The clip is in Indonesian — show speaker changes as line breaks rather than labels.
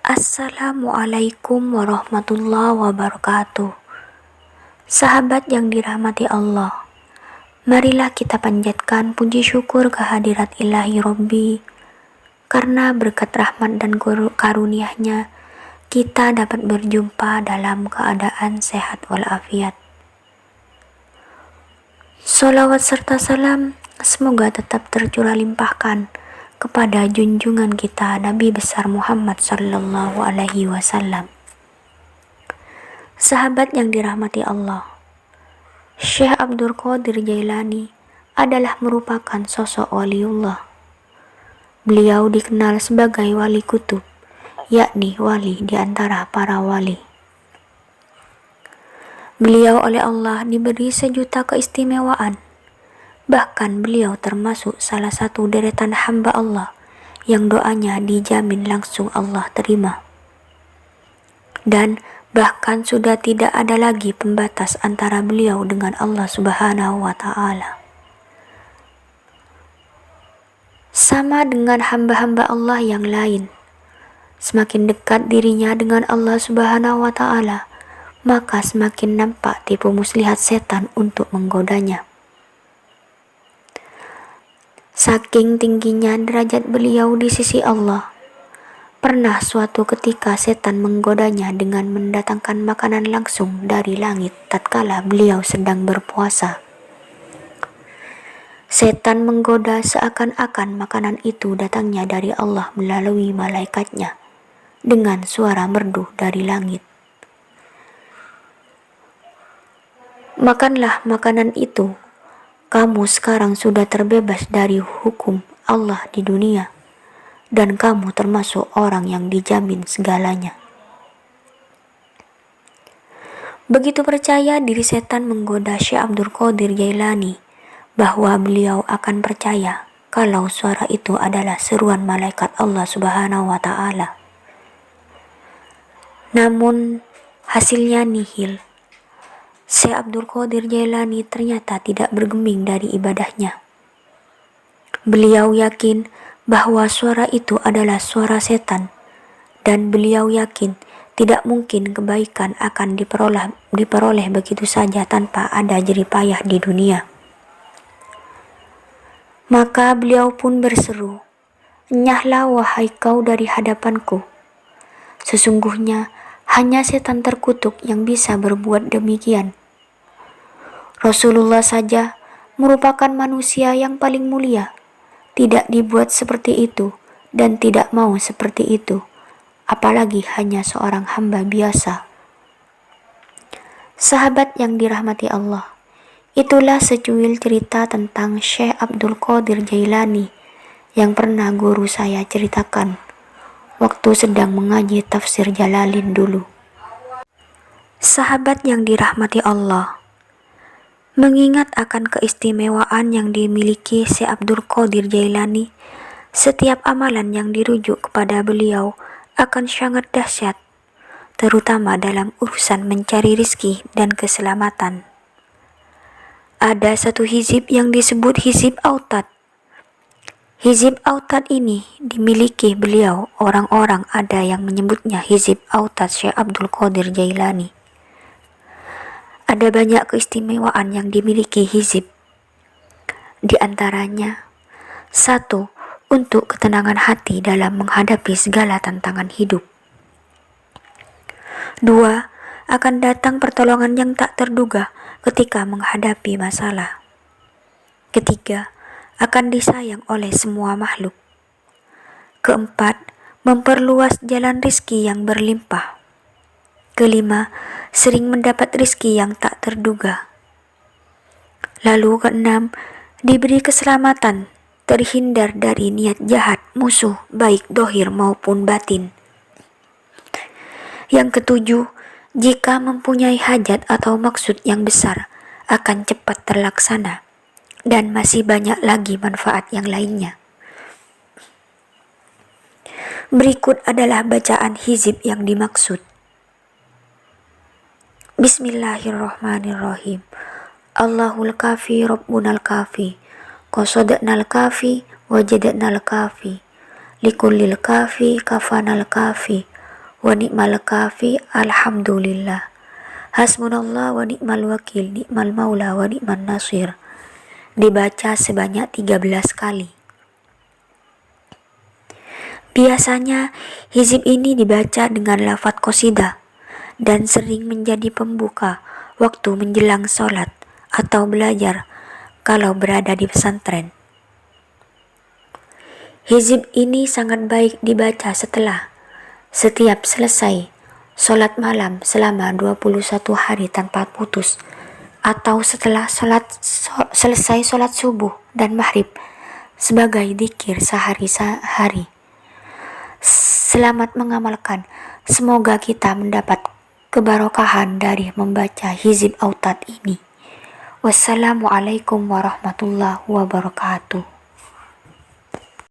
Assalamualaikum warahmatullahi wabarakatuh. Sahabat yang dirahmati Allah, marilah kita panjatkan puji syukur kehadirat Ilahi Robbi, karena berkat rahmat dan karunia-Nya kita dapat berjumpa dalam keadaan sehat walafiat. Sholawat serta salam semoga tetap tercurah limpahkan kepada junjungan kita Nabi besar Muhammad sallallahu alaihi wasallam. Sahabat yang dirahmati Allah, Syekh Abdul Qadir Jailani adalah merupakan sosok waliullah. Beliau dikenal sebagai wali kutub, yakni wali di antara para wali. Beliau oleh Allah diberi sejuta keistimewaan. Bahkan beliau termasuk salah satu deretan hamba Allah yang doanya dijamin langsung Allah terima. Dan bahkan sudah tidak ada lagi pembatas antara beliau dengan Allah Subhanahu wa Ta'ala. Sama dengan hamba-hamba Allah yang lain, semakin dekat dirinya dengan Allah Subhanahu wa Ta'ala, maka semakin nampak tipu muslihat setan untuk menggodanya. Saking tingginya derajat beliau di sisi Allah, pernah suatu ketika setan menggodanya dengan mendatangkan makanan langsung dari langit tatkala beliau sedang berpuasa. Setan menggoda seakan-akan makanan itu datangnya dari Allah melalui malaikatnya dengan suara merdu dari langit. Makanlah makanan itu. Kamu sekarang sudah terbebas dari hukum Allah di dunia, dan kamu termasuk orang yang dijamin segalanya. Begitu percaya diri setan menggoda Syekh Abdul Qadir Jailani bahwa beliau akan percaya kalau suara itu adalah seruan malaikat Allah Subhanahu wa Ta'ala. Namun hasilnya nihil. Syekh Abdul Qadir Jailani ternyata tidak bergeming dari ibadahnya. Beliau yakin bahwa suara itu adalah suara setan, dan beliau yakin tidak mungkin kebaikan akan diperoleh begitu saja tanpa ada jerih payah di dunia. Maka beliau pun berseru, "Enyahlah wahai kau dari hadapanku. Sesungguhnya hanya setan terkutuk yang bisa berbuat demikian. Rasulullah saja merupakan manusia yang paling mulia, tidak dibuat seperti itu dan tidak mau seperti itu, apalagi hanya seorang hamba biasa." Sahabat yang dirahmati Allah, itulah secuil cerita tentang Syekh Abdul Qadir Jailani yang pernah guru saya ceritakan waktu sedang mengaji tafsir Jalalain dulu. Sahabat yang dirahmati Allah, mengingat akan keistimewaan yang dimiliki Syekh Abdul Qadir Jailani, setiap amalan yang dirujuk kepada beliau akan sangat dahsyat, terutama dalam urusan mencari rizki dan keselamatan. Ada satu hizib yang disebut hizib Autad. Hizib Autad ini dimiliki beliau. Orang-orang ada yang menyebutnya hizib Autad Syekh Abdul Qadir Jailani. Ada banyak keistimewaan yang dimiliki hizib. Di antaranya, 1. Untuk ketenangan hati dalam menghadapi segala tantangan hidup. 2. Akan datang pertolongan yang tak terduga ketika menghadapi masalah. 3. Akan disayang oleh semua makhluk. 4. Memperluas jalan rizki yang berlimpah. 5. Sering mendapat rizki yang tak terduga. Lalu 6. Diberi keselamatan, terhindar dari niat jahat musuh baik dohir maupun batin. Yang 7. Jika mempunyai hajat atau maksud yang besar, akan cepat terlaksana, dan masih banyak lagi manfaat yang lainnya. Berikut adalah bacaan hizib yang dimaksud. Bismillahirrahmanirrahim. Allahul kafi Rabbunal kafi, qasadnal kafi wajadnal kafi, likullil kafi kafanal kafi, wa ni'mal kafi, alhamdulillah. Hasbunallah wa ni'mal wakil, ni'mal maula wa ni'man nasir. Dibaca sebanyak 13 kali. Biasanya hizib ini dibaca dengan lafaz qasidah dan sering menjadi pembuka waktu menjelang sholat atau belajar kalau berada di pesantren. Hizib ini sangat baik dibaca setiap selesai sholat malam selama 21 hari tanpa putus, atau setelah selesai sholat subuh dan maghrib sebagai dzikir sehari-hari. Selamat mengamalkan. Semoga kita mendapat kebarokahan dari membaca hizib autad ini. Wassalamualaikum warahmatullahi wabarakatuh.